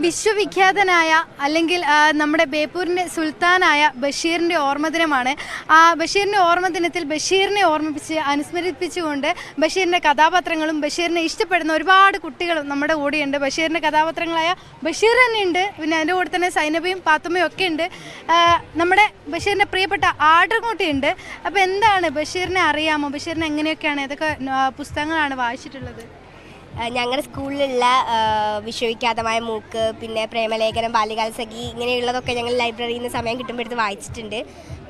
വിശ്വവിഖ്യാതനായ അല്ലെങ്കിൽ നമ്മുടെ ബേപ്പൂരിൻ്റെ സുൽത്താനായ ബഷീറിൻ്റെ ഓർമ്മദിനമാണ്. ബഷീറിൻ്റെ ഓർമ്മദിനത്തിൽ ബഷീറിനെ അനുസ്മരിപ്പിച്ചുകൊണ്ട് ബഷീറിൻ്റെ കഥാപാത്രങ്ങളും ബഷീറിനെ ഇഷ്ടപ്പെടുന്ന ഒരുപാട് കുട്ടികളും നമ്മുടെ കൂടെയുണ്ട്. ബഷീറിൻ്റെ കഥാപാത്രങ്ങളായ ബഷീർ തന്നെ ഉണ്ട്, പിന്നെ അതിൻ്റെ കൂടെ തന്നെ സൈനബയും പാത്തുമ്മയും ഒക്കെ ഉണ്ട്. നമ്മുടെ ബഷീറിൻ്റെ പ്രിയപ്പെട്ട ആടുകുട്ടിയുണ്ട്. അപ്പോൾ എന്താണ് ബഷീറിനെ അറിയാമോ? ബഷീറിനെ എങ്ങനെയൊക്കെയാണ്, ഏതൊക്കെ പുസ്തകങ്ങളാണ് വായിച്ചിട്ടുള്ളത്? ഞങ്ങളുടെ സ്കൂളിലുള്ള വിശ്വവിഖ്യാതമായ മൂക്ക്, പിന്നെ പ്രേമലേഖനം, ബാല്യകാലസഖി, ഇങ്ങനെയുള്ളതൊക്കെ ഞങ്ങൾ ലൈബ്രറിയിൽ നിന്ന് സമയം കിട്ടുമ്പോഴത്ത് വായിച്ചിട്ടുണ്ട്.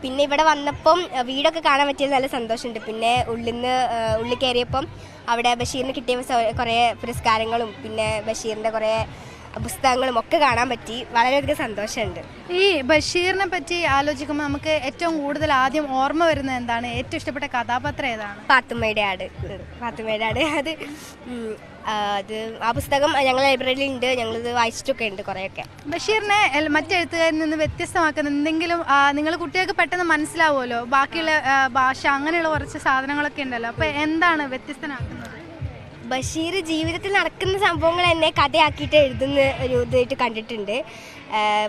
പിന്നെ ഇവിടെ വന്നപ്പം വീടൊക്കെ കാണാൻ പറ്റിയത് നല്ല സന്തോഷമുണ്ട്. പിന്നെ ഉള്ളിൽ കയറിയപ്പം അവിടെ ബഷീറിന് കിട്ടിയ കുറേ പുരസ്കാരങ്ങളും പിന്നെ ബഷീറിൻ്റെ കുറേ പുസ്തകങ്ങളും ഒക്കെ കാണാൻ പറ്റി. വളരെയധികം സന്തോഷമുണ്ട്. ഈ ബഷീറിനെ പറ്റി ആലോചിക്കുമ്പോൾ നമുക്ക് ഏറ്റവും കൂടുതൽ ആദ്യം ഓർമ്മ വരുന്നത് എന്താണ്? ഏറ്റവും ഇഷ്ടപ്പെട്ട കഥാപാത്രം ഏതാണ്? പാത്തുമ്മയുടെ ആട്. അത് ആ പുസ്തകം ഞങ്ങളുടെ ലൈബ്രറിയിൽ ഉണ്ട്, ഞങ്ങളിത് വായിച്ചിട്ടൊക്കെ ഉണ്ട് കുറേയൊക്കെ. ബഷീറിനെ മറ്റെഴുത്തുകാരിൽ നിന്ന് വ്യത്യസ്തമാക്കുന്ന എന്തെങ്കിലും നിങ്ങൾ കുട്ടികൾക്ക് പെട്ടെന്ന് മനസ്സിലാവുമല്ലോ, ബാക്കിയുള്ള ഭാഷ അങ്ങനെയുള്ള കുറച്ച് സാധനങ്ങളൊക്കെ ഉണ്ടല്ലോ, അപ്പോൾ എന്താണ് വ്യത്യസ്തനാക്കുന്നത്? ബഷീർ ജീവിതത്തിൽ നടക്കുന്ന സംഭവങ്ങൾ തന്നെ കഥയാക്കിയിട്ട് എഴുതുന്ന ഒരു ഇതായിട്ട് കണ്ടിട്ടുണ്ട്.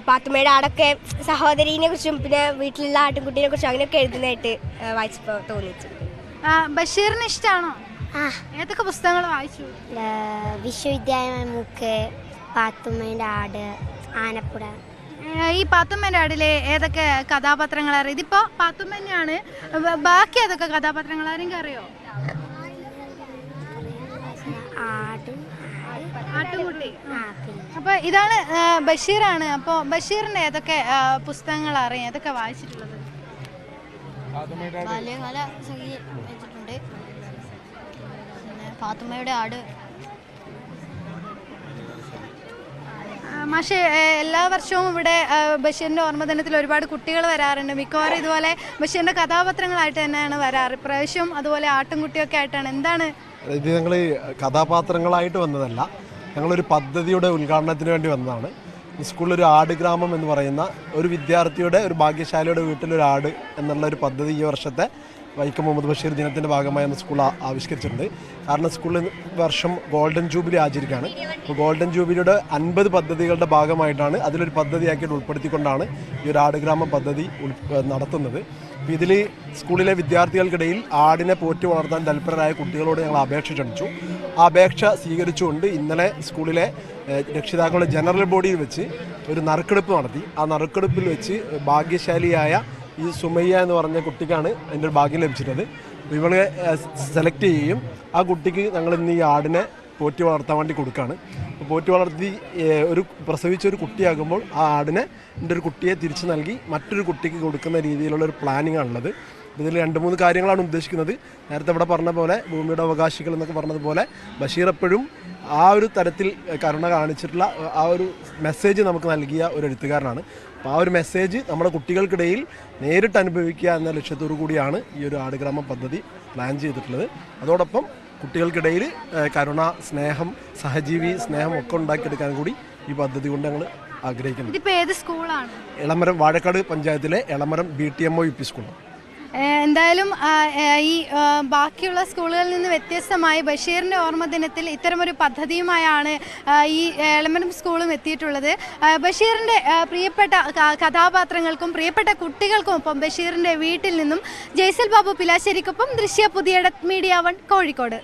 പാത്തുമ്മയുടെ ആടൊക്കെ സഹോദരീനെ കുറിച്ചും പിന്നെ വീട്ടിലുള്ള ആട്ടിൻകുട്ടീനെ കുറിച്ചും അങ്ങനെയൊക്കെ എഴുതുന്നതായിട്ട് വായിച്ചപ്പോൾ തോന്നിയിട്ടുണ്ട്. ബഷീറിന് ഇഷ്ടമാണോ? ഏതൊക്കെ പുസ്തകങ്ങൾ വായിച്ചു? വിശ്വവിദ്യാലയ മൂക്ക്, പാത്തുമ്മയുടെ ആട്, ആനപ്പുഴ. ഈ പാത്തുമ്മേൻ്റെ ആടിലെ ഏതൊക്കെ കഥാപാത്രങ്ങൾ അറിയാം? ഇതിപ്പോൾ പാത്തുമ്മ തന്നെയാണ്, ബാക്കി ഏതൊക്കെ കഥാപാത്രങ്ങൾ ആരെങ്കിലും അറിയോ? ആട്ടുകുട്ടി. അപ്പൊ ഇതാണ് ബഷീറാണ്. അപ്പോൾ ബഷീറിന്റെ ഏതൊക്കെ പുസ്തകങ്ങൾ അറിയാം, ഏതൊക്കെ വായിച്ചിട്ടുള്ളത്? ബാല്യകാലസഖി വായിച്ചിട്ടുണ്ട്, പിന്നെ പാത്തുമ്മയുടെ ആട്. പക്ഷേ എല്ലാ വർഷവും ഇവിടെ ബഷീറിൻ്റെ ഓർമ്മദിനത്തിൽ ഒരുപാട് കുട്ടികൾ വരാറുണ്ട്. മിക്കവാറും ഇതുപോലെ ബഷീറിൻ്റെ കഥാപാത്രങ്ങളായിട്ട് തന്നെയാണ് വരാറ്. ഇപ്രാവശ്യം അതുപോലെ ആട്ടിൻകുട്ടിയൊക്കെ ആയിട്ടാണ്. എന്താണ് ഇത്? ഞങ്ങൾ കഥാപാത്രങ്ങളായിട്ട് വന്നതല്ല, ഞങ്ങളൊരു പദ്ധതിയുടെ ഉദ്ഘാടനത്തിന് വേണ്ടി വന്നതാണ്. സ്കൂളിലൊരു ആട് ഗ്രാമം എന്ന് പറയുന്ന ഒരു വിദ്യാർത്ഥിയുടെ, ഒരു ഭാഗ്യശാലിയുടെ വീട്ടിലൊരു ആട് എന്നുള്ള ഒരു പദ്ധതി ഈ വർഷത്തെ വൈക്കം മുഹമ്മദ് ബഷീർ ദിനത്തിൻ്റെ ഭാഗമായി അന്ന് സ്കൂൾ ആവിഷ്കരിച്ചിട്ടുണ്ട്. കാരണം സ്കൂളിൽ വർഷം ഗോൾഡൻ ജൂബിലി ആചരിക്കുകയാണ്. അപ്പോൾ ഗോൾഡൻ ജൂബിലിയുടെ 50 പദ്ധതികളുടെ ഭാഗമായിട്ടാണ് അതിലൊരു പദ്ധതിയാക്കിയിട്ട് ഉൾപ്പെടുത്തിക്കൊണ്ടാണ് ഈ ഒരു ആട് ഗ്രാമ പദ്ധതി നടത്തുന്നത്. അപ്പോൾ ഇതിൽ സ്കൂളിലെ വിദ്യാർത്ഥികൾക്കിടയിൽ ആടിനെ പോറ്റി വളർത്താൻ തൽപരരായ കുട്ടികളോട് ഞങ്ങൾ അപേക്ഷ ക്ഷണിച്ചു. ആ അപേക്ഷ സ്വീകരിച്ചുകൊണ്ട് ഇന്നലെ സ്കൂളിലെ രക്ഷിതാക്കളുടെ ജനറൽ ബോഡിയിൽ വെച്ച് ഒരു നറുക്കെടുപ്പ് നടത്തി. ആ നറുക്കെടുപ്പിൽ വെച്ച് ഭാഗ്യശാലിയായ ഈ സുമയ്യ എന്ന് പറഞ്ഞ കുട്ടിക്കാണ് അതിൻ്റെ ഒരു ഭാഗ്യം ലഭിച്ചിട്ടുള്ളത്. അപ്പോൾ ഇവളെ സെലക്ട് ചെയ്യുകയും ആ കുട്ടിക്ക് ഞങ്ങൾ ഇന്ന് ഈ ആടിനെ പോറ്റി വളർത്താൻ വേണ്ടി കൊടുക്കുകയാണ്. അപ്പോൾ പോറ്റി വളർത്തി പ്രസവിച്ചൊരു കുട്ടിയാകുമ്പോൾ ആ ആടിനെ എൻ്റെ ഒരു കുട്ടിയെ തിരിച്ചു നൽകി മറ്റൊരു കുട്ടിക്ക് കൊടുക്കുന്ന രീതിയിലുള്ള ഒരു പ്ലാനിങ് ആണുള്ളത്. ഇതിൽ 2-3 കാര്യങ്ങളാണ് ഉദ്ദേശിക്കുന്നത്. നേരത്തെ ഇവിടെ പറഞ്ഞ പോലെ ഭൂമിയുടെ അവകാശികൾ എന്നൊക്കെ പറഞ്ഞതുപോലെ ബഷീർ എപ്പോഴും ആ ഒരു തരത്തിൽ കരുണ കാണിച്ചിട്ടുള്ള ആ ഒരു മെസ്സേജ് നമുക്ക് നൽകിയ ഒരു എഴുത്തുകാരനാണ്. അപ്പോൾ ആ ഒരു മെസ്സേജ് നമ്മുടെ കുട്ടികൾക്കിടയിൽ നേരിട്ട് അനുഭവിക്കുക എന്ന ലക്ഷ്യത്തോടു കൂടിയാണ് ഈ ഒരു ആടുഗ്രാമ പദ്ധതി പ്ലാൻ ചെയ്തിട്ടുള്ളത്. അതോടൊപ്പം കുട്ടികൾക്കിടയിൽ കരുണ, സ്നേഹം, സഹജീവി സ്നേഹം ഒക്കെ ഉണ്ടാക്കിയെടുക്കാൻ കൂടി ഈ പദ്ധതി കൊണ്ട് ഞങ്ങൾ ആഗ്രഹിക്കുന്നു. ഇതിപ്പോൾ ഏത് സ്കൂളാണ്? എളമരം, വാഴക്കാട് പഞ്ചായത്തിലെ എളമരം BTMO UP സ്കൂളാണ്. എന്തായാലും ഈ ബാക്കിയുള്ള സ്കൂളുകളിൽ നിന്ന് വ്യത്യസ്തമായി ബഷീറിൻ്റെ ഓർമ്മദിനത്തിൽ ഇത്തരമൊരു പദ്ധതിയുമായാണ് ഈ എളമരം സ്കൂളും എത്തിയിട്ടുള്ളത്. ബഷീറിൻ്റെ പ്രിയപ്പെട്ട കഥാപാത്രങ്ങൾക്കും പ്രിയപ്പെട്ട കുട്ടികൾക്കും ഒപ്പം ബഷീറിൻ്റെ വീട്ടിൽ നിന്നും ജയ്സൽ ബാബു പിലാശ്ശേരിക്കൊപ്പം ദൃശ്യ പുതിയ മീഡിയ 1 കോഴിക്കോട്.